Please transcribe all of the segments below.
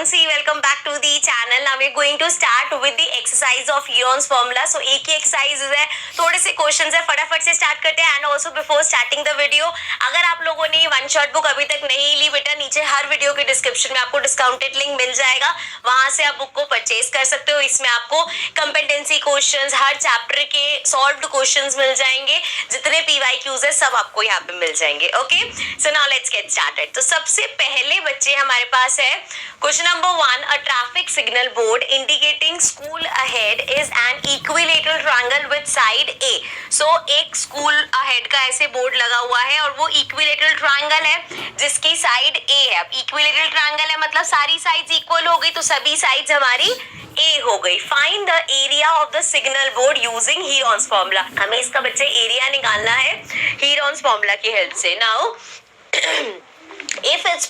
Mansi, welcome back to the channel. Now we're going to start with the exercise of Heron's formula. So एक ही exercise है, थोड़े से questions है, फटाफट से start करते हैं. And also before starting the video, अगर आप लोगों ने वन शॉट बुक अभी तक नहीं ली बेटा, नीचे हर वीडियो के डिस्क्रिप्शन में आपको डिस्काउंटेड लिंक मिल जाएगा, वहां से आप बुक को परचेज कर सकते हो. इसमें आपको कंपेटेंसी क्वेश्चंस, हर चैप्टर के सॉल्व्ड क्वेश्चंस मिल जाएंगे, जितने PYQs है सब आपको यहाँ पे मिल जाएंगे. Okay, so now let's get started. तो सबसे पहले बच्चे हमारे पास है question number 1. A traffic signal board indicating school ahead is an equilateral triangle with side A. So एक स्कूल अहेड का ऐसे बोर्ड लगा हुआ है और वो इक्विलेटरल ट्रायंगल है जिसकी साइड ए है. इक्विलेटरल ट्रायंगल है मतलब सारी साइड्स इक्वल हो गई, तो सभी साइड्स हमारी ए हो गई. Find the area of the signal board using Heron's formula. हमें इसका बच्चे एरिया निकालना है हीरॉन्स फॉर्मूला की हेल्प से. Now if its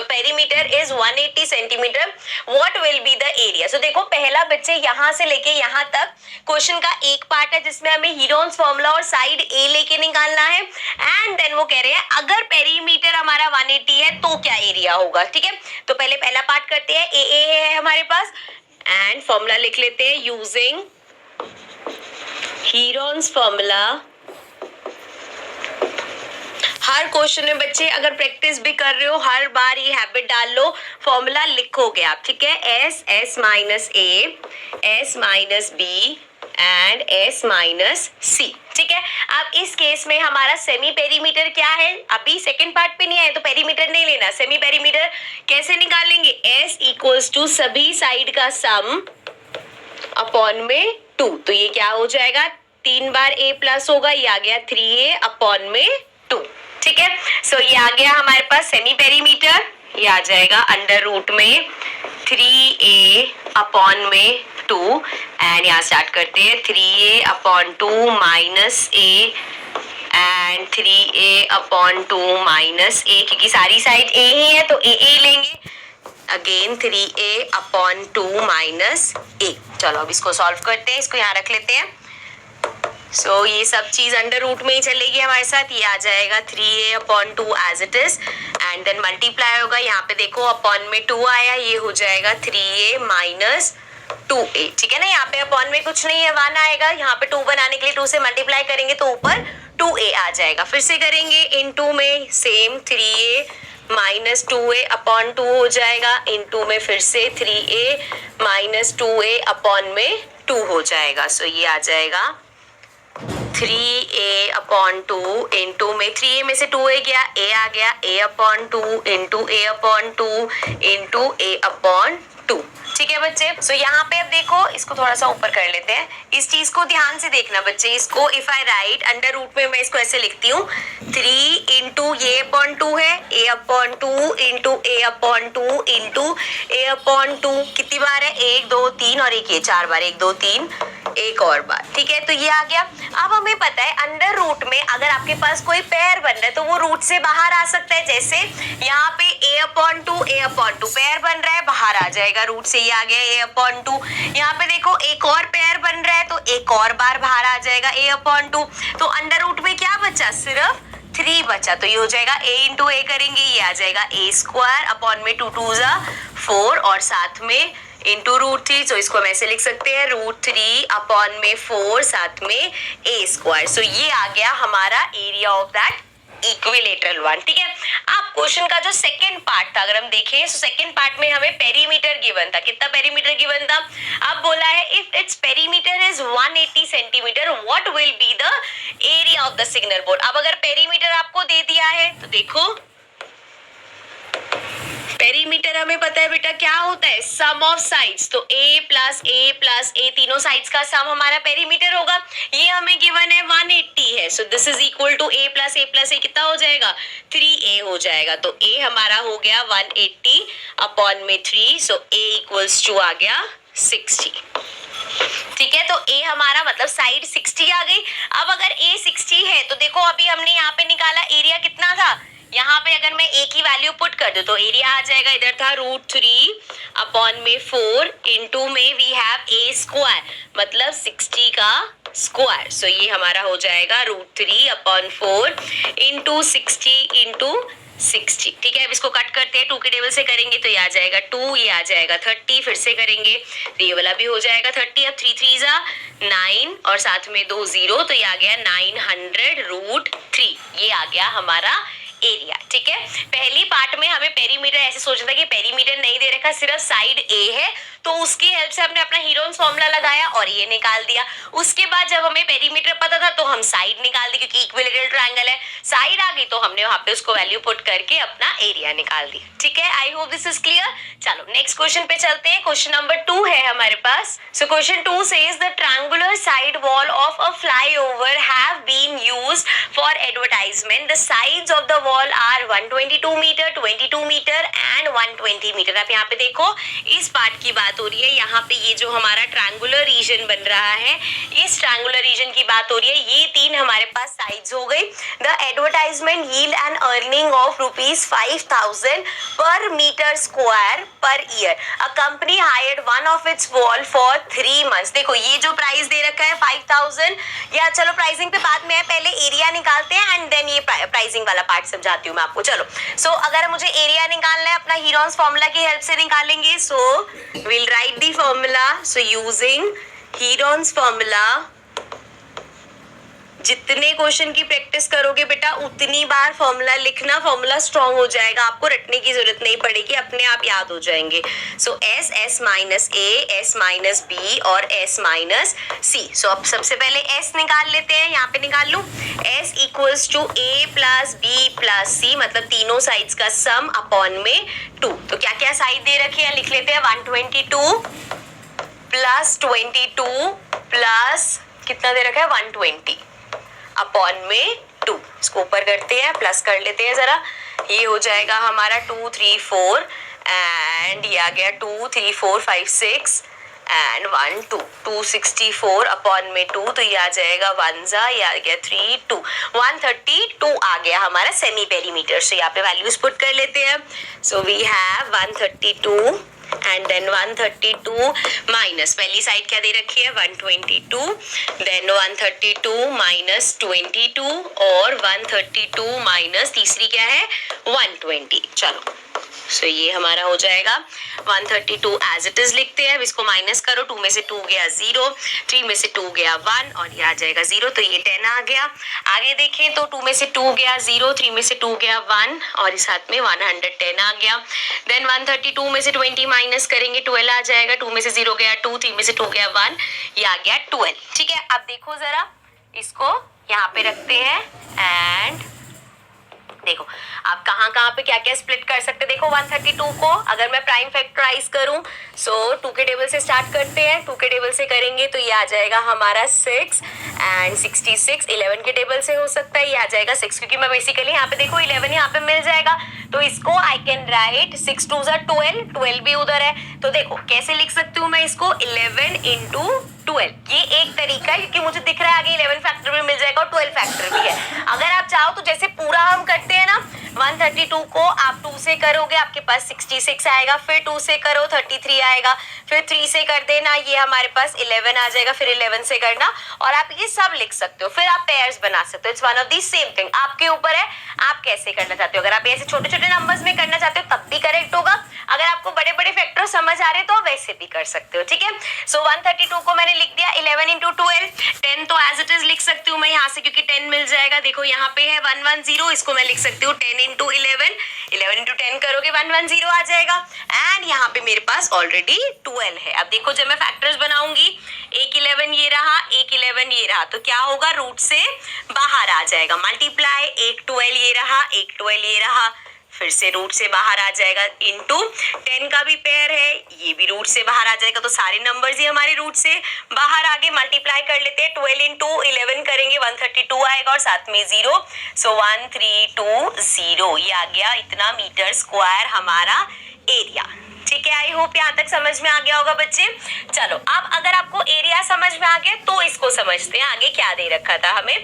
perimeter is 180 centimeter, what will be the area? So देखो पहला बच्चे यहाँ से लेके यहाँ तक क्वेश्चन का एक पार्ट है जिसमें हमें हीरॉन्स फॉर्मूला और साइड ए लेके निकालना है. एंड देन वो कह रहे हैं अगर पेरीमीटर हमारा 180 है तो क्या एरिया होगा. ठीक है, तो पहले पहला पार्ट करते हैं. ए है हमारे पास एंड फॉर्मूला लिख लेते हैं यूजिंग हीरॉन्स फॉर्मूला. हर क्वेश्चन में बच्चे अगर प्रैक्टिस भी कर रहे हो हर बार ये हैबिट डाल लो, फॉर्मूला लिखोगे आप. ठीक है, S minus A, S minus B and S minus C. ठीक है, अब इस केस में हमारा सेमी पेरीमीटर क्या है, अभी सेकंड पार्ट पे नहीं आए तो पेरीमीटर नहीं लेना. सेमी पेरीमीटर कैसे निकालेंगे, एस इक्वल्स टू सभी साइड का सम अपॉन में 2. तो ये क्या हो जाएगा, 3 बार ए प्लस होगा, ये आ गया 3a अपॉन में 2. ठीक है, सो ये आ गया हमारे पास सेमी पेरीमीटर. ये आ जाएगा अंडर रूट में 3a अपॉन में 2 एंड यहाँ स्टार्ट करते हैं 3a upon 2 minus a and 3a upon 2 minus a, क्योंकि सारी साइड a ही है तो a लेंगे. Again 3a upon 2 minus a. चलो अब इसको सॉल्व करते हैं, इसको यहाँ रख लेते हैं. सो ये सब चीज अंडर रूट में ही चलेगी हमारे साथ. ये आ जाएगा 3a upon 2 as it is and then multiply होगा. यहाँ पे देखो अपॉन में 2 आया, ये हो जाएगा 3a माइनस 2a. ठीक है ना, यहाँ पे अपॉन में कुछ नहीं है, 1 आएगा. यहाँ पे 2 बनाने के लिए 2 से मल्टीप्लाई करेंगे तो ऊपर 2a आ जाएगा. फिर से करेंगे इनटू में same 3a minus 2a upon 2 हो जाएगा. इनटू में फिर से 3a माइनस 2a अपॉन में 2 हो जाएगा. सो ये आ जाएगा 3a अपॉन 2 इंटू में 3a में से 2a गया, a आ गया, a upon 2 into a upon 2 into a upon 2. ठीक है बच्चे, सो यहाँ पे अब देखो इसको थोड़ा सा ऊपर कर लेते हैं. इस चीज को ध्यान से देखना बच्चे. इसको if I write under root में मैं इसको ऐसे लिखती हूँ 3 इंटू ए अपॉन 2 है, a upon 2 into a upon 2 into a upon 2. कितनी बार है, 1 2 3 और एक ये 4 बार, 1 2 3 एक और बार. ठीक है, तो ये आ गया. अब हमें पता है अंडर रूट में अगर आपके पास कोई पेयर बन रहा है तो वो रूट से बाहर आ सकता है. जैसे यहाँ पे a अपॉन 2 पेयर बन रहा है, बाहर आ जाएगा रूट से. ये आ गया a अपॉन 2. यहाँ पे देखो एक और पेयर बन रहा है तो एक और बार बाहर आ जाएगा a अपॉन 2. तो अंडर रूट में क्या बचा, सिर्फ 3 बचा. तो ये हो जाएगा a इंटू a करेंगे, ये आ जाएगा a स्क्वायर अपॉन में 2 2 जा 4 और साथ में इंटू रूट 3. तो इसको हम ऐसे लिख सकते हैं रूट 3 अपॉन में 4 साथ में a स्क्वायर. सो ये आ गया हमारा area of that equilateral one. ठीक है, अब क्वेश्चन का जो सेकंड पार्ट था अगर हम देखें, तो सेकंड पार्ट में हमें पेरीमीटर गिवन था. कितना पेरीमीटर गिवन था, अब बोला है if its perimeter is 180 centimetre what will be the area of the signal board. अब अगर पेरीमीटर आपको दे दिया है तो देखो पेरीमीटर हमें पता है बेटा क्या होता है, सम ऑफ साइड्स. तो a प्लस a तीनों साइड्स का सम हमारा पेरीमीटर होगा. ये हमें गिवन है 180 है, so this is equal to a plus a कितना हो जाएगा, 3a हो जाएगा. तो a हमारा हो गया 180 अपॉन में 3. सो a इक्वल्स टू आ गया 60. ठीक है, तो a हमारा मतलब साइड 60 आ गई. अब अगर a 60 है तो देखो अभी हमने यहाँ पे निकाला एरिया कितना था, यहाँ पे अगर मैं a की वैल्यू पुट कर दूं तो एरिया आ जाएगा, इधर था रूट 3 अपॉन में 4 इंटू में वी हैव a स्क्वायर मतलब 60 का स्क्वायर. सो ये हमारा हो जाएगा रूट 3 अपॉन 4 इंटू 60 इंटू 60। ठीक है, अब इसको कट करते हैं, 2 के टेबल से करेंगे तो ये आ जाएगा 2, ये आ जाएगा 30, फिर से करेंगे तो ये वाला भी हो जाएगा 30। अब 3 3 जा 9 और साथ में 2 0, तो ये आ गया 900√3, ये आ गया हमारा एरिया। ठीक है, पहली पार्ट में हमें पेरीमीटर ऐसे सोचना था कि पेरीमीटर नहीं दे रखा, सिर्फ साइड ए है, तो उसकी हेल्प से हमने अपना हीरोन्स फॉर्मूला लगाया और ये निकाल दिया। उसके बाद जब हमें पेरीमीटर पता था तो हम साइड निकाल दी, क्योंकि इक्विलेटरल ट्रायंगल है, साइड आ गई तो हमने वहां पे उसको वैल्यू पुट करके अपना एरिया निकाल दी। ठीक है, I hope this is clear. चलो नेक्स्ट क्वेश्चन पे चलते हैं। क्वेश्चन नंबर 2 है हमारे पास। So question 2 says the triangular side wall of a flyover have been used for advertisement. The sides of the wall are 122 metre, 22 metre and 120 metre. आप यहाँ पे देखो, इस पार्ट की बात हो रही है, यहाँ पे ये जो हमारा ट्रायंगुलर रीजन बन रहा है, इस ट्रायंगुलर रीजन की बात हो रही है। ये 3 हमारे पास साइड्स हो गई। The advertisement yield an earning of ₹5,000 per meter square per year. A company hired one of its wall for 3 months. देखो ये जो प्राइस दे रखा है 5,000, या चलो प्राइसिंग पे बाद में है, पहले एरिया निकालते हैं एंड देन ये प्राइसिंग वाला पार्ट समझाती हूँ मैं आपको। चलो सो अगर मुझे एरिया निकालना है अपना हीरोन्स फॉर्मूला की हेल्प से निकालेंगे। सो we'll write the formula. So using Heron's formula, जितने क्वेश्चन की प्रैक्टिस करोगे बेटा उतनी बार फॉर्मूला लिखना, फॉर्मूला स्ट्रॉन्ग हो जाएगा, आपको रटने की जरूरत नहीं पड़ेगी, अपने आप याद हो जाएंगे। सो S, S minus A, S minus B और एस माइनस सी। सो अब सबसे पहले एस निकाल लेते हैं, यहाँ पे निकाल लूं। S equals to A plus B plus C, मतलब तीनों साइड्स का सम अपॉन में 2। तो क्या क्या साइड दे रखी है लिख लेते हैं। 122 प्लस 22 प्लस कितना दे रखा है 120 अपॉन में 2। इसको ऊपर करते हैं, प्लस कर लेते हैं जरा, ये हो जाएगा हमारा 2 3 4 एंड ये आ गया 2 3 4 5 6 एंड 1 2 264 अपॉन में 2, तो ये आ जाएगा 1 जा, ये आ गया 3 2 132 आ गया हमारा सेमी पेरीमीटर। से यहाँ पे वैल्यूज पुट कर लेते हैं। So we have 132 and then 132 minus, पहली साइड क्या दे रखी है 122, देन 132 माइनस 22 और 132 माइनस तीसरी क्या है 120। चलो सो ये हमारा हो जाएगा 132 एज इट इज लिखते हैं। अब इसको माइनस करो, 2 में से 2 गया 0, 3 में से 2 गया 1 और ये आ जाएगा 0, तो ये 10 आ गया। आगे देखें तो 2 में से 2 गया 0, 3 में से 2 गया 1 और इस साथ में 110 आ गया। देन 132 में से 20 माइनस करेंगे 12 आ जाएगा, 2 में से 0 गया 2, 3 में से 2 गया 1, ये आ गया 12। ठीक है, अब देखो जरा इसको यहाँ पे रखते हैं एंड देखो आप कहाँ पे क्या क्या स्प्लिट कर सकते हैं। देखो 132 को अगर मैं प्राइम फैक्टराइज करूं, सो 2 के टेबल से स्टार्ट करते हैं, 2 के टेबल से करेंगे तो ये आ जाएगा हमारा 6 एंड 66। 11 के टेबल से हो सकता है, ये आ जाएगा 6, क्योंकि मैं बेसिकली यहाँ पे देखो 11 यहाँ पे मिल जाएगा, तो इसको आई कैन राइट 6 2 12, 12 भी उधर है, तो देखो कैसे लिख सकती हूँ मैं इसको 11 इंटू 12। ये एक तरीका है, क्योंकि मुझे दिख रहा है आगे 11 फैक्टर भी मिल जाएगा और 12 फैक्टर भी है। अगर आप चाहो तो जैसे पूरा हम करते हैं ना, 132 को आप 2 से करोगे आपके पास 66 आएगा, फिर 2 से करो 33 आएगा, फिर 3 से कर देना ये हमारे पास 11 आ जाएगा, फिर 11 से करना, और आप ये सब लिख सकते हो। फिर आप पेयर्स बना सकते हो, it's one of the same thing, आपके ऊपर है आप कैसे करना चाहते हो। अगर आप ऐसे छोटे छोटे नंबर्स में करना चाहते हो तब भी करेक्ट होगा, अगर आपको बड़े बड़े फैक्टर समझ आ रहे तो वैसे भी कर सकते हो। ठीक है, सो 132 को मैंने लिख दिया 11 इंटू 12, 10 तो एज इट इज लिख सकती हूँ मैं यहाँ से, क्योंकि 10 मिल जाएगा। देखो यहाँ पे है 110, इसको मैं लिख सकती हूँ 10 इंटू 11, 11 इंटू 10 करोगे 110 आ जाएगा, एंड यहाँ पे मेरे पास ऑलरेडी 12 है। अब देखो जब मैं फैक्टर्स बनाऊंगी, एक 11 ये रहा, एक 11 ये रहा, तो क्या होगा रूट से बाहर आ जाएगा, मल्टीप्लाई, एक 12 ये रहा, एक 12 ये रहा, फिर से रूट से बाहर आ जाएगा, इनटू 10 का भी पेयर है, ये भी रूट से बाहर आ जाएगा, तो सारे नंबर्स ही हमारे रूट से बाहर आगे मल्टीप्लाई कर लेते हैं। 12 इंटू 11 करेंगे 132 आएगा और साथ में 0, सो 1320 ये आ गया इतना मीटर स्क्वायर हमारा एरिया। ठीक है, आई होप यहाँ तक समझ में आ गया होगा बच्चे। चलो अब अगर आपको एरिया समझ में आ गया तो इसको समझते हैं आगे क्या दे रखा था हमें।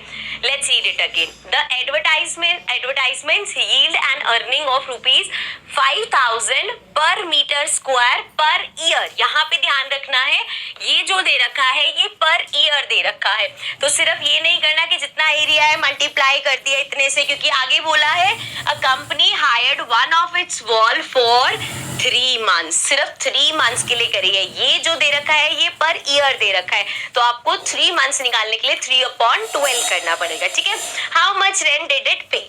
Let's read it again. The advertisements yield an earning of ₹5,000 per meter square per year. यहाँ पे ध्यान रखना है ये जो दे रखा है ये पर ईयर दे रखा है, तो सिर्फ ये नहीं करना कि जितना एरिया है मल्टीप्लाई कर दिया इतने से, क्योंकि आगे बोला है अ company hired one of its wall for 3 months, सिर्फ 3 months के लिए करी है। ये जो दे रखा है ये पर ईयर दे रखा है, तो आपको 3 months निकालने के लिए 3/12 करना पड़ेगा। ठीक है, how much rent did it पे।